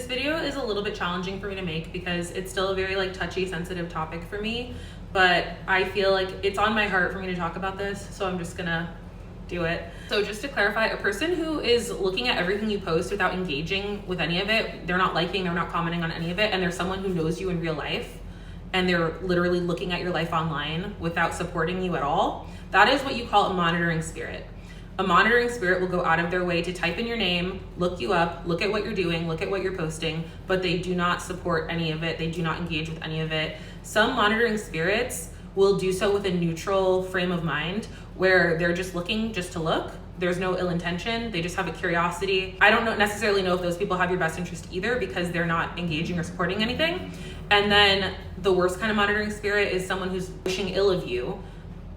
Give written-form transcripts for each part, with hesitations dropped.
video is a little bit challenging for me to make because it's still a very like touchy, sensitive topic for me, but I feel like it's on my heart for me to talk about this, so I'm just gonna do it. So just to clarify, a person who is looking at everything you post without engaging with any of it, they're not liking, they're not commenting on any of it, and they're someone who knows you in real life, and they're literally looking at your life online without supporting you at all, that is what you call a monitoring spirit. A monitoring spirit will go out of their way to type in your name, look you up, look at what you're doing, look at what you're posting, but they do not support any of it. They do not engage with any of it. Some monitoring spirits will do so with a neutral frame of mind where they're just looking just to look. There's no ill intention. They just have a curiosity. I don't necessarily know if those people have your best interest either because they're not engaging or supporting anything. And then the worst kind of monitoring spirit is someone who's wishing ill of you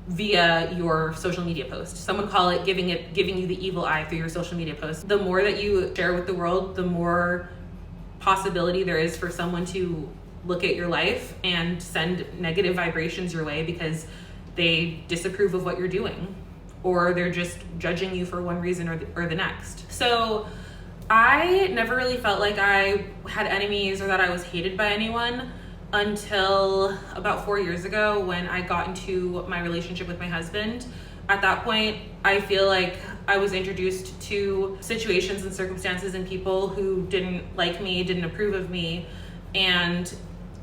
via your social media post. Some would call it giving you the evil eye through your social media post. The more that you share with the world, the more possibility there is for someone to look at your life and send negative vibrations your way because they disapprove of what you're doing, or they're just judging you for one reason or the next. So I never really felt like I had enemies or that I was hated by anyone until about 4 years ago when I got into my relationship with my husband. At that point, I feel like I was introduced to situations and circumstances and people who didn't like me, didn't approve of me, and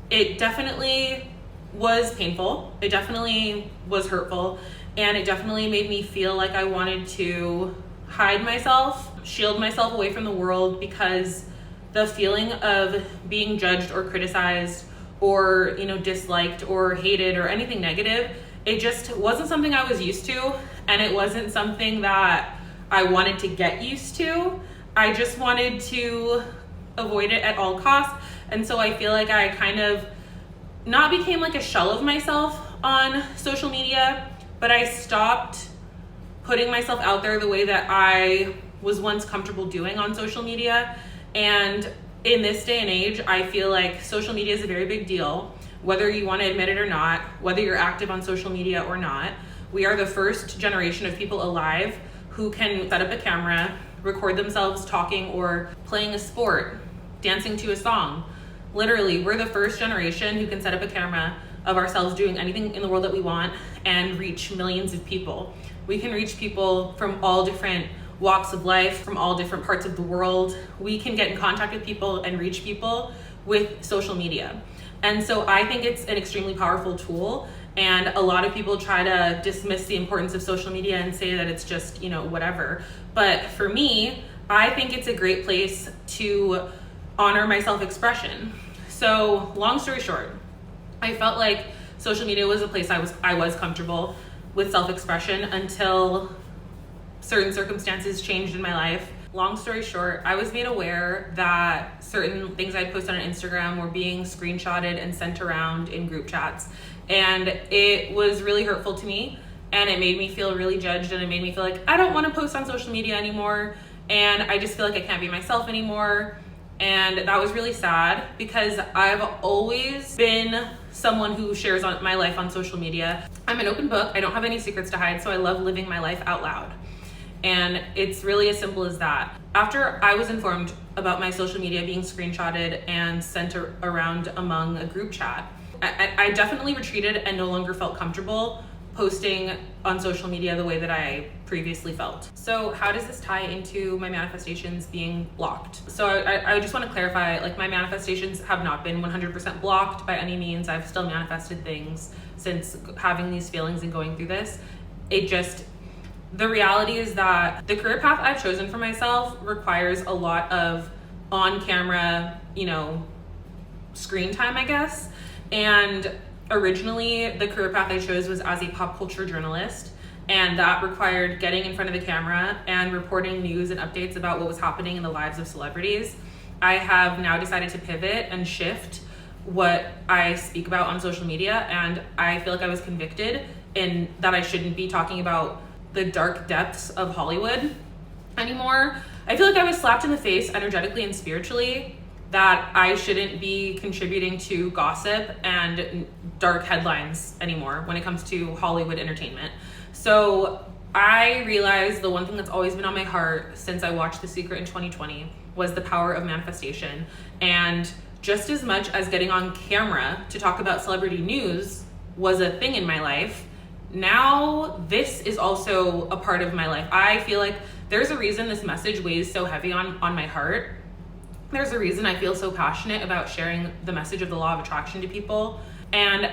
it definitely was painful. It definitely was hurtful, and it definitely made me feel like I wanted to hide myself, shield myself away from the world, because the feeling of being judged or criticized or, disliked or hated or anything negative, it just wasn't something I was used to, and it wasn't something that I wanted to get used to. I just wanted to avoid it at all costs. And so I feel like I kind of not became like a shell of myself on social media, but I stopped putting myself out there the way that I was once comfortable doing on social media. And in this day and age, I feel like social media is a very big deal, whether you want to admit it or not, whether you're active on social media or not. We are the first generation of people alive who can set up a camera, record themselves talking or playing a sport, dancing to a song. Literally, we're the first generation who can set up a camera of ourselves doing anything in the world that we want and reach millions of people. We can reach people from all different walks of life, from all different parts of the world. We can get in contact with people and reach people with social media. And so I think it's an extremely powerful tool. And a lot of people try to dismiss the importance of social media and say that it's just, whatever. But for me, I think it's a great place to honor my self-expression. So long story short, I felt like social media was a place I was comfortable with self-expression until certain circumstances changed in my life. Long story short, I was made aware that certain things I'd posted on Instagram were being screenshotted and sent around in group chats. And it was really hurtful to me, and it made me feel really judged, and it made me feel like I don't want to post on social media anymore, and I just feel like I can't be myself anymore. And that was really sad because I've always been someone who shares on my life on social media. I'm an open book. I don't have any secrets to hide, so I love living my life out loud. And it's really as simple as that. After I was informed about my social media being screenshotted and sent around among a group chat, I definitely retreated and no longer felt comfortable posting on social media the way that I previously felt. So how does this tie into my manifestations being blocked? So I just want to clarify, like, my manifestations have not been 100% blocked by any means. I've still manifested things since having these feelings and going through this. The reality is that the career path I've chosen for myself requires a lot of on-camera, screen time, I guess. And originally, the career path I chose was as a pop culture journalist, and that required getting in front of the camera and reporting news and updates about what was happening in the lives of celebrities. I have now decided to pivot and shift what I speak about on social media, and I feel like I was convicted in that I shouldn't be talking about the dark depths of Hollywood anymore. I feel like I was slapped in the face energetically and spiritually that I shouldn't be contributing to gossip and dark headlines anymore when it comes to Hollywood entertainment. So I realized the one thing that's always been on my heart since I watched The Secret in 2020 was the power of manifestation. And just as much as getting on camera to talk about celebrity news was a thing in my life, now this is also a part of my life. I feel like there's a reason this message weighs so heavy on my heart. There's a reason I feel so passionate about sharing the message of the law of attraction to people. And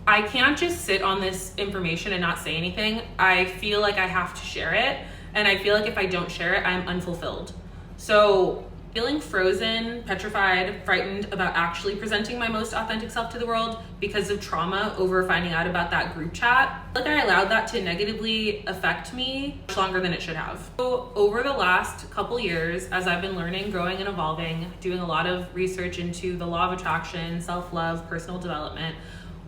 I can't just sit on this information and not say anything. I feel like I have to share it. And I feel like if I don't share it, I'm unfulfilled. So feeling frozen, petrified, frightened about actually presenting my most authentic self to the world because of trauma over finding out about that group chat. Like I allowed that to negatively affect me much longer than it should have. So over the last couple years, as I've been learning, growing and evolving, doing a lot of research into the law of attraction, self-love, personal development,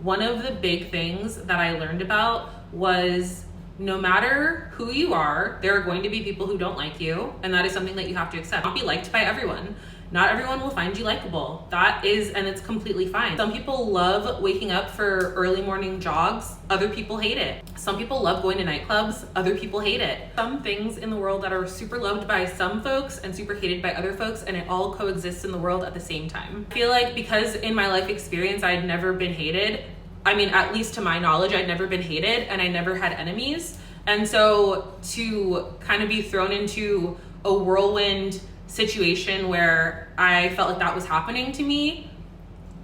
one of the big things that I learned about was no matter who you are, there are going to be people who don't like you, and that is something that you have to accept. Not be liked by everyone. Not everyone will find you likable. That is, and it's completely fine. Some people love waking up for early morning jogs. Other people hate it. Some people love going to nightclubs. Other people hate it. Some things in the world that are super loved by some folks and super hated by other folks, and it all coexists in the world at the same time. I feel like because in my life experience, I'd never been hated. I mean, at least to my knowledge, I'd never been hated and I never had enemies. And so to kind of be thrown into a whirlwind situation where I felt like that was happening to me,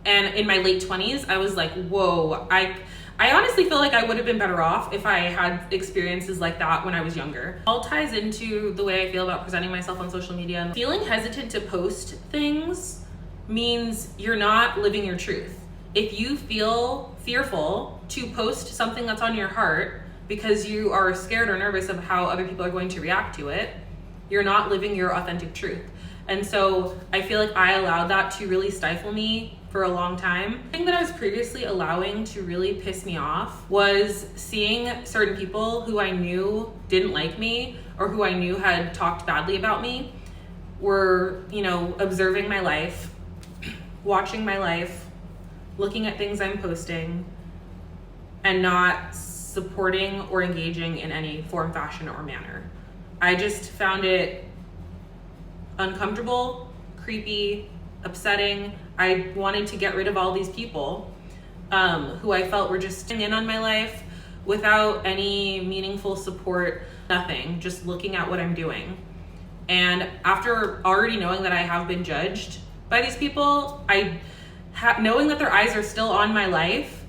and in my late 20s, I was like, whoa, I honestly feel like I would have been better off if I had experiences like that when I was younger. All ties into the way I feel about presenting myself on social media. Feeling hesitant to post things means you're not living your truth. If you feel fearful to post something that's on your heart because you are scared or nervous of how other people are going to react to it, you're not living your authentic truth. And so I feel like I allowed that to really stifle me for a long time. The thing that I was previously allowing to really piss me off was seeing certain people who I knew didn't like me or who I knew had talked badly about me were, observing my life, watching my life, looking at things I'm posting, and not supporting or engaging in any form, fashion, or manner. I just found it uncomfortable, creepy, upsetting. I wanted to get rid of all these people who I felt were just in on my life without any meaningful support, nothing, just looking at what I'm doing. And after already knowing that I have been judged by these people, knowing that their eyes are still on my life,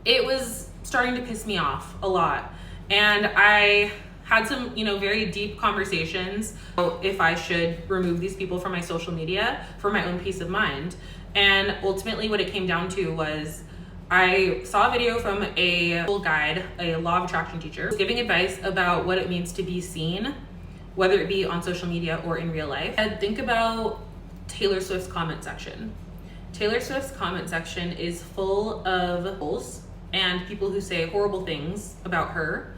it was starting to piss me off a lot. And I had some, very deep conversations about if I should remove these people from my social media for my own peace of mind. And ultimately what it came down to was I saw a video from a guide, a law of attraction teacher, giving advice about what it means to be seen, whether it be on social media or in real life. And think about Taylor Swift's comment section. Taylor Swift's comment section is full of trolls and people who say horrible things about her.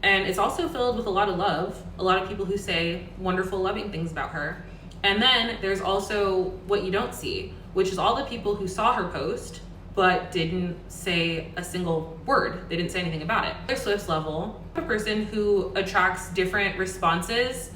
And it's also filled with a lot of love, a lot of people who say wonderful, loving things about her. And then there's also what you don't see, which is all the people who saw her post but didn't say a single word. They didn't say anything about it. Taylor Swift's level, a person who attracts different responses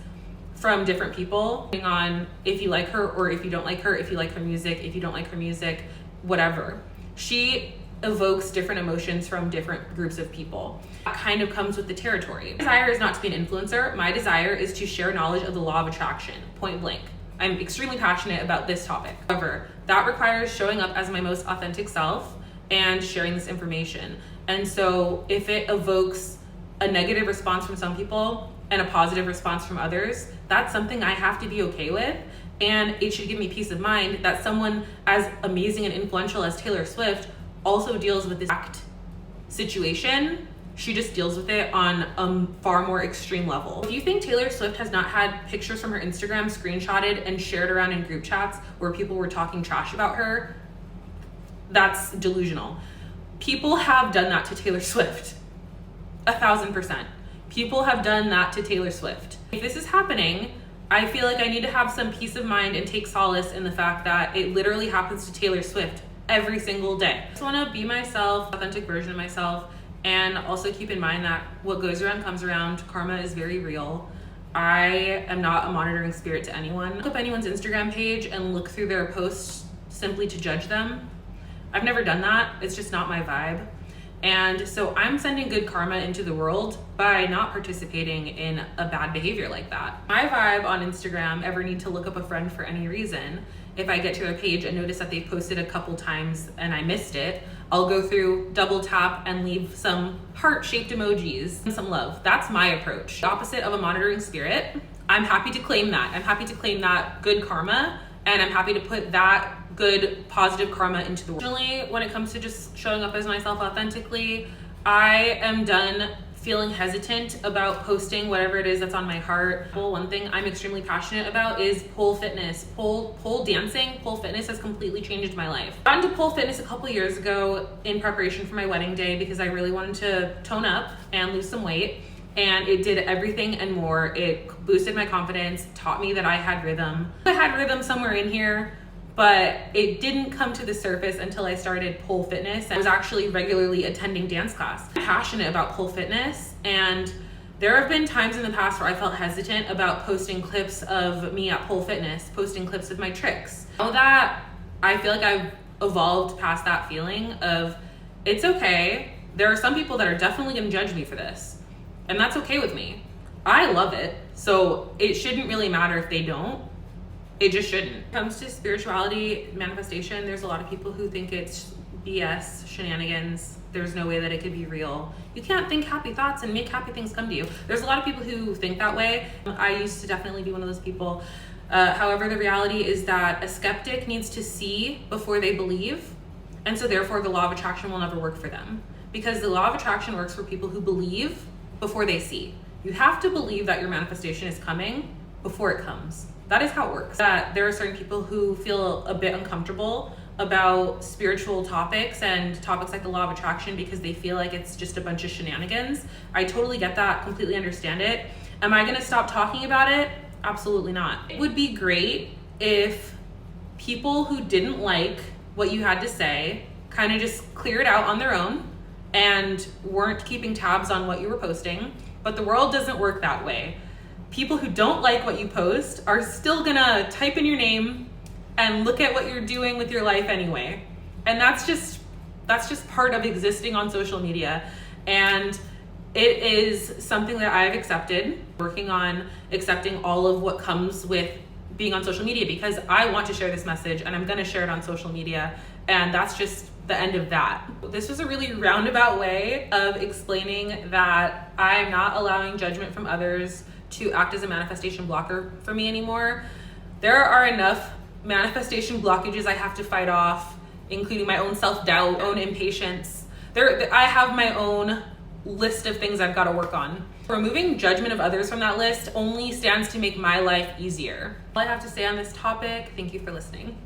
from different people, depending on if you like her or if you don't like her, if you like her music, if you don't like her music, whatever. She evokes different emotions from different groups of people. That kind of comes with the territory. My desire is not to be an influencer. My desire is to share knowledge of the law of attraction, point blank. I'm extremely passionate about this topic. However, that requires showing up as my most authentic self and sharing this information. And so if it evokes a negative response from some people and a positive response from others, that's something I have to be okay with. And it should give me peace of mind that someone as amazing and influential as Taylor Swift also deals with this exact situation. She just deals with it on a far more extreme level. If you think Taylor Swift has not had pictures from her Instagram screenshotted and shared around in group chats where people were talking trash about her, that's delusional. People have done that to Taylor Swift. 1,000%. People have done that to Taylor Swift. If this is happening, I feel like I need to have some peace of mind and take solace in the fact that it literally happens to Taylor Swift every single day. I just want to be myself, authentic version of myself, And also keep in mind that what goes around comes around. Karma is very real. I am not a monitoring spirit to anyone. Look up anyone's Instagram page and look through their posts simply to judge them. I've never done that. It's just not my vibe. And so I'm sending good karma into the world by not participating in a bad behavior like that. My vibe on Instagram, ever need to look up a friend for any reason, if I get to their page and notice that they've posted a couple times and I missed it, I'll go through, double tap, and leave some heart-shaped emojis and some love. That's my approach. The opposite of a monitoring spirit. I'm happy to claim that. I'm happy to claim that good karma, and I'm happy to put that good positive karma into the world. Generally, when it comes to just showing up as myself authentically, I am done feeling hesitant about posting whatever it is that's on my heart. Well, one thing I'm extremely passionate about is pole fitness. Pole dancing, pole fitness has completely changed my life. I got into pole fitness a couple years ago in preparation for my wedding day because I really wanted to tone up and lose some weight. And it did everything and more. It boosted my confidence, taught me that I had rhythm. I had rhythm somewhere in here, but it didn't come to the surface until I started pole fitness. I was actually regularly attending dance class. I'm passionate about pole fitness, and there have been times in the past where I felt hesitant about posting clips of me at pole fitness, posting clips of my tricks. Now that I feel like I've evolved past that feeling of, it's okay. There are some people that are definitely gonna judge me for this, and that's okay with me. I love it, so it shouldn't really matter if they don't. It just shouldn't. When it comes to spirituality, manifestation, there's a lot of people who think it's BS, shenanigans. There's no way that it could be real. You can't think happy thoughts and make happy things come to you. There's a lot of people who think that way. I used to definitely be one of those people. However, the reality is that a skeptic needs to see before they believe. And so therefore the law of attraction will never work for them, because the law of attraction works for people who believe before they see. You have to believe that your manifestation is coming before it comes. That is how it works. That there are certain people who feel a bit uncomfortable about spiritual topics and topics like the law of attraction because they feel like it's just a bunch of shenanigans. I totally get that, completely understand it. Am I gonna stop talking about it? Absolutely not. It would be great if people who didn't like what you had to say kind of just cleared out on their own and weren't keeping tabs on what you were posting, but the world doesn't work that way. People who don't like what you post are still gonna type in your name and look at what you're doing with your life anyway. And that's just part of existing on social media. And it is something that I've accepted, working on accepting all of what comes with being on social media, because I want to share this message and I'm gonna share it on social media. And that's just the end of that. This was a really roundabout way of explaining that I'm not allowing judgment from others to act as a manifestation blocker for me anymore. There are enough manifestation blockages I have to fight off, including my own self-doubt, own impatience. I have my own list of things I've got to work on. Removing judgment of others from that list only stands to make my life easier. All I have to say on this topic, thank you for listening.